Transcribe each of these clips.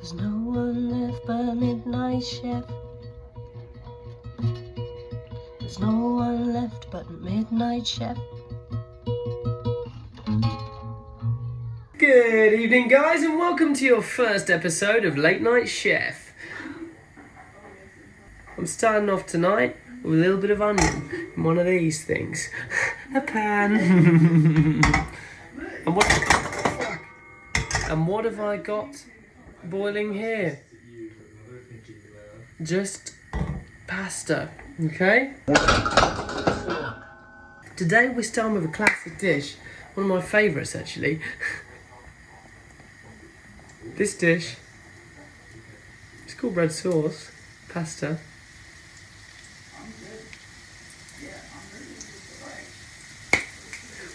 There's no one left but Midnight Chef. There's no one left but Midnight Chef. Good evening, guys, and welcome to your first episode of Late Night Chef. I'm starting off tonight with a little bit of onion in one of these things. A pan. And what have I got boiling here? Just pasta, okay? Today we're starting with a classic dish, one of my favourites actually. This dish, it's called red sauce, pasta.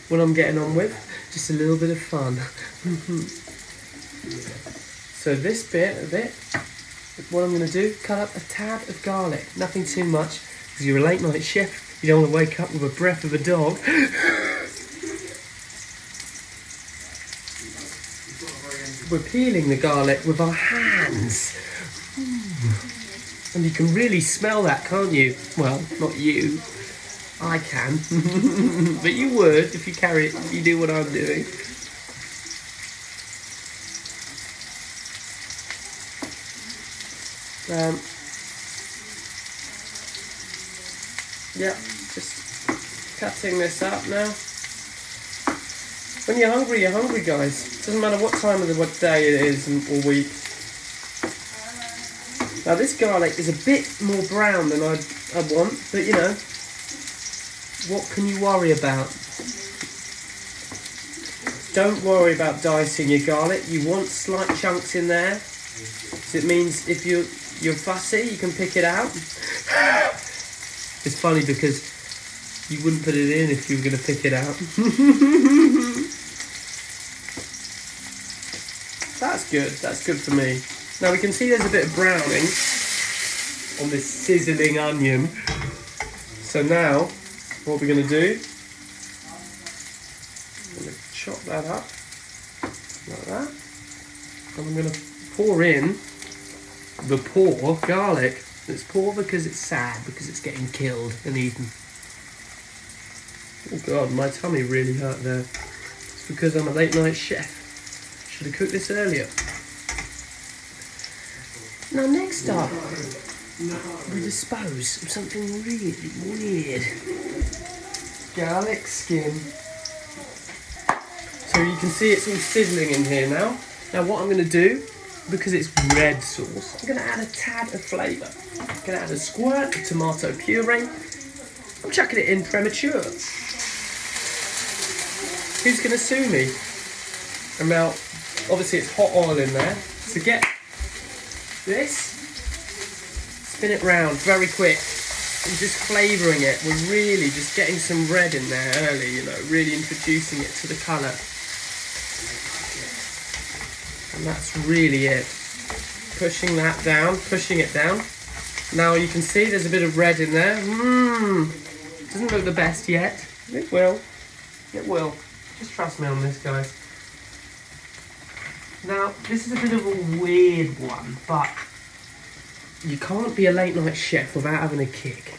What I'm getting on with, just a little bit of fun. So this bit of it, what I'm going to do, cut up a tad of garlic, nothing too much, because you're a late night chef, you don't want to wake up with a breath of a dog. We're peeling the garlic with our hands. And you can really smell that, can't you? Well, not you. I can. But you would if you do what I'm doing. Yeah, just cutting this up now. When you're hungry, guys. Doesn't matter what time of what day it is or week. Now this garlic is a bit more brown than I want, but you know, what can you worry about? Don't worry about dicing your garlic. You want slight chunks in there. So it means if you're fussy, you can pick it out. It's funny because you wouldn't put it in if you were going to pick it out. That's good for me. Now we can see there's a bit of browning on this sizzling onion. So now, what we're going to do, I'm going to chop that up, like that. And I'm going to pour in the poor garlic. It's poor because it's sad, because it's getting killed and eaten. Oh God, my tummy really hurt there. It's because I'm a late night chef. Should have cooked this earlier. Now next up, we dispose of something really weird. Garlic skin. So you can see it's all sizzling in here now. Now what I'm going to do, because it's red sauce, I'm going to add a tad of flavour. I'm going to add a squirt of tomato puree. I'm chucking it in premature. Who's going to sue me? And now, obviously it's hot oil in there. So get this, spin it round very quick. I'm just flavouring it. We're really just getting some red in there early, you know, really introducing it to the colour. And that's really it. Pushing that down, pushing it down. Now you can see there's a bit of red in there. Doesn't look the best yet. It will. It will. Just trust me on this, guys. Now, this is a bit of a weird one, but you can't be a late night chef without having a kick.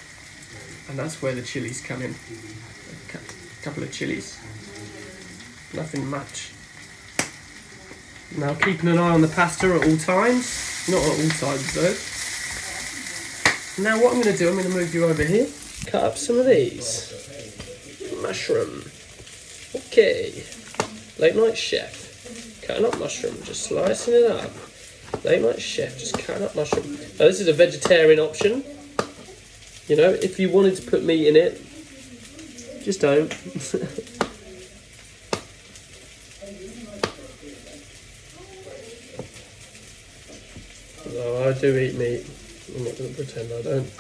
And that's where the chilies come in. A couple of chilies. Nothing much. Now, keeping an eye on the pasta at all times. Not at all times, though. Now, what I'm going to do, I'm going to move you over here. Cut up some of these. Mushroom. Okay. Late night chef. Cutting up mushroom, just slicing it up. Late night chef, just cutting up mushroom. Now, this is a vegetarian option. You know, if you wanted to put meat in it, just don't. No, I do eat meat. I'm not going to pretend I don't.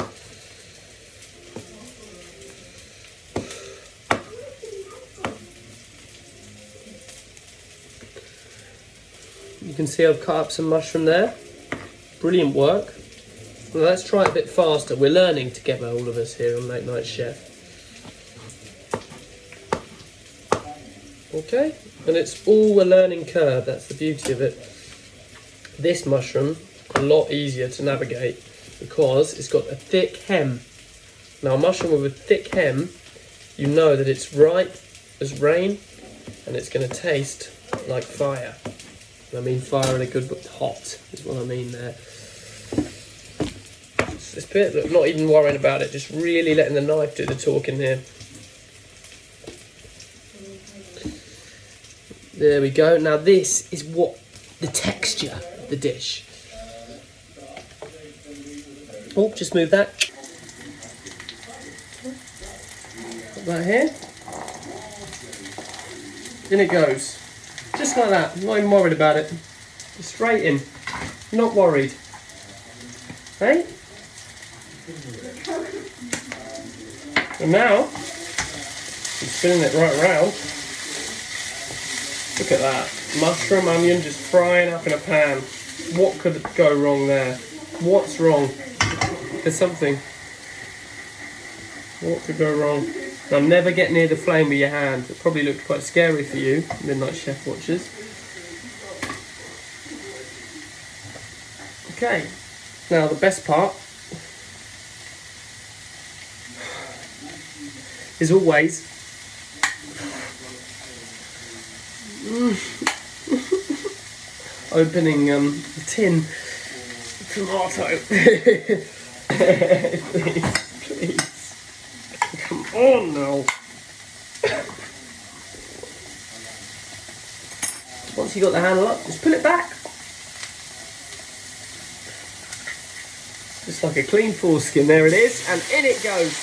You can see I've cut up some mushroom there. Brilliant work. Well, let's try it a bit faster. We're learning together, all of us here on Late Night Chef. Okay, and it's all a learning curve. That's the beauty of it. This mushroom, a lot easier to navigate because it's got a thick hem. Now a mushroom with a thick hem, you know that it's ripe as rain and it's going to taste like fire. I mean fire in a good way, hot is what I mean there. This bit, look, not even worrying about it, just really letting the knife do the talking here. There we go. Now this is what the texture of the dish. Oh, just move that. Put that here. In it goes. Just like that. I'm not even worried about it. Just straight in. Not worried. Hey? And now, I'm spinning it right around. Look at that. Mushroom, onion just frying up in a pan. What could go wrong there? What's wrong? There's something. What could go wrong? Now never get near the flame with your hand. It probably looked quite scary for you, Midnight Chef watchers. Okay, now the best part is always opening the tin tomato. Please. Come on now. Once you got the handle up, just pull it back. Just like a clean foreskin, there it is, and in it goes.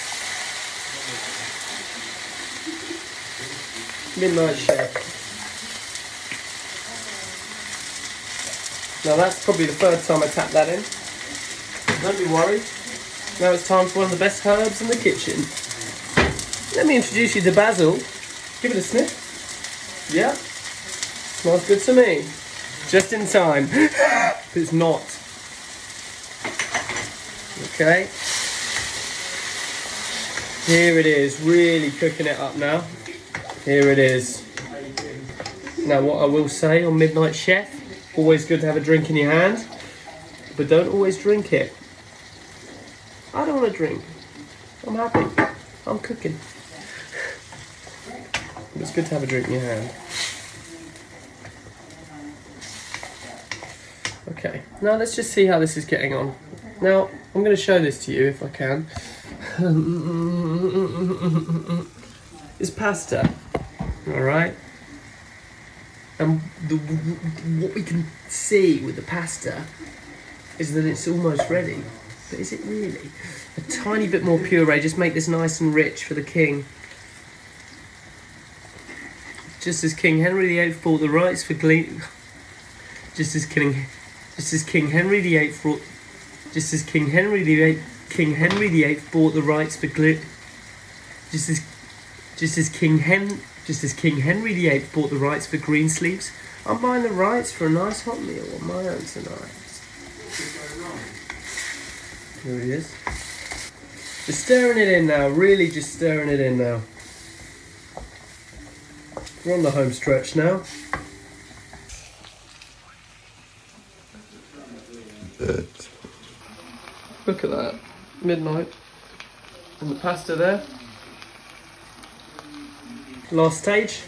Midnight Chef. Now that's probably the third time I tapped that in. Don't be worried. Now it's time for one of the best herbs in the kitchen. Let me introduce you to basil. Give it a sniff. Yeah. Smells good to me. Just in time. But it's not. Okay. Here it is. Really cooking it up now. Here it is. Now what I will say on Midnight Chef, always good to have a drink in your hand, but don't always drink it. I don't want to drink. I'm happy. I'm cooking. But it's good to have a drink in your hand. Okay, now let's just see how this is getting on. Now, I'm going to show this to you if I can. It's pasta, alright? And what we can see with the pasta is that it's almost ready. But is it really? A tiny bit more puree, just make this nice and rich for the king. Just as King Henry VIII bought the rights for King Henry VIII bought the rights for King Henry VIII bought the rights for Greensleeves, I'm buying the rights for a nice hot meal on my own tonight. Here it is. Just stirring it in now, really just stirring it in now. We're on the home stretch now. Look at that, midnight. And the pasta there. Last stage.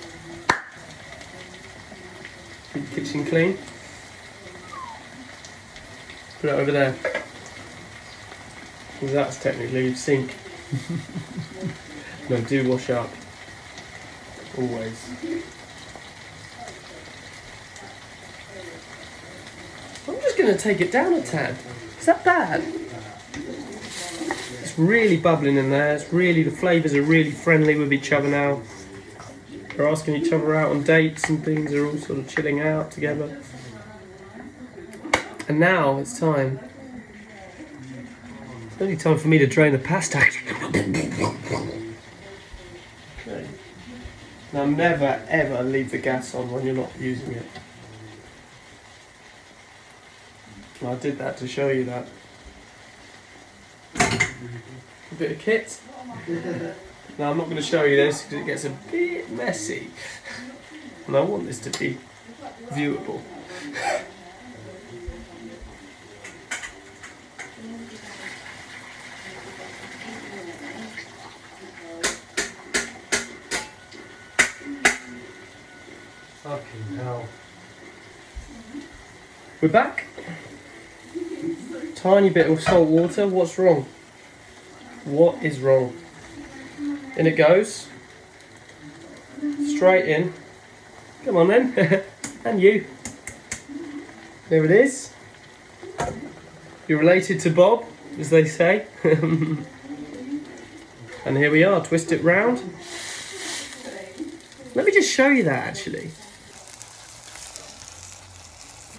Keep the kitchen clean. Put it over there. Because that's technically a sink. No, do wash up. Always. I'm just going to take it down a tad. Is that bad? It's really bubbling in there. It's really, the flavours are really friendly with each other now. They're asking each other out on dates and things. They're all sort of chilling out together. And now it's time. It's only time for me to drain the pasta. Okay. Now never ever leave the gas on when you're not using it. I did that to show you that. A bit of kit. Now I'm not going to show you this because it gets a bit messy. And I want this to be viewable. Fucking hell. We're back. Tiny bit of salt water. What's wrong? What is wrong? In it goes. Straight in. Come on then. And you. There it is. You're related to Bob, as they say. And here we are. Twist it round. Let me just show you that actually.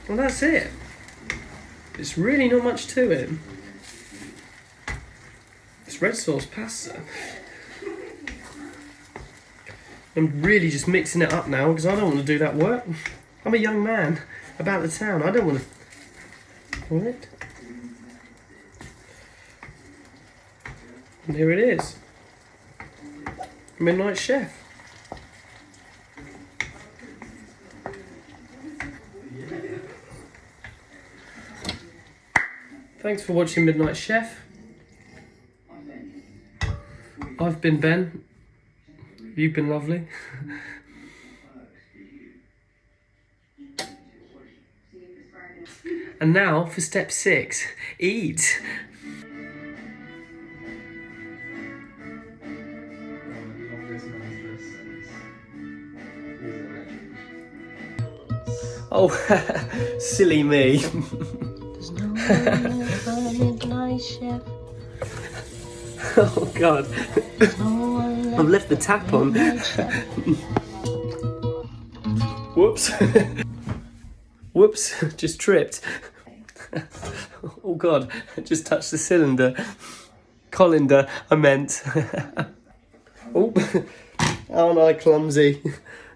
Well, that's it. It's really not much to it. It's red sauce pasta. I'm really just mixing it up now because I don't want to do that work. I'm a young man about the town. I don't want to. Alright. And here it is. Midnight Chef. Thanks for watching Midnight Chef. I've been Ben. You've been lovely. And now for step 6, eat. Oh, silly me. Oh God, I've left the tap on. Whoops. Whoops, just tripped. Oh God, I just touched the cylinder. Colander, I meant. Oh, aren't I clumsy?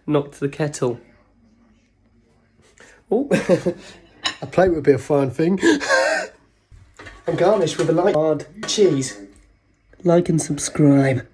Knocked the kettle. Oh, a plate would be a fine thing. And garnish with a light hard cheese. Like and subscribe.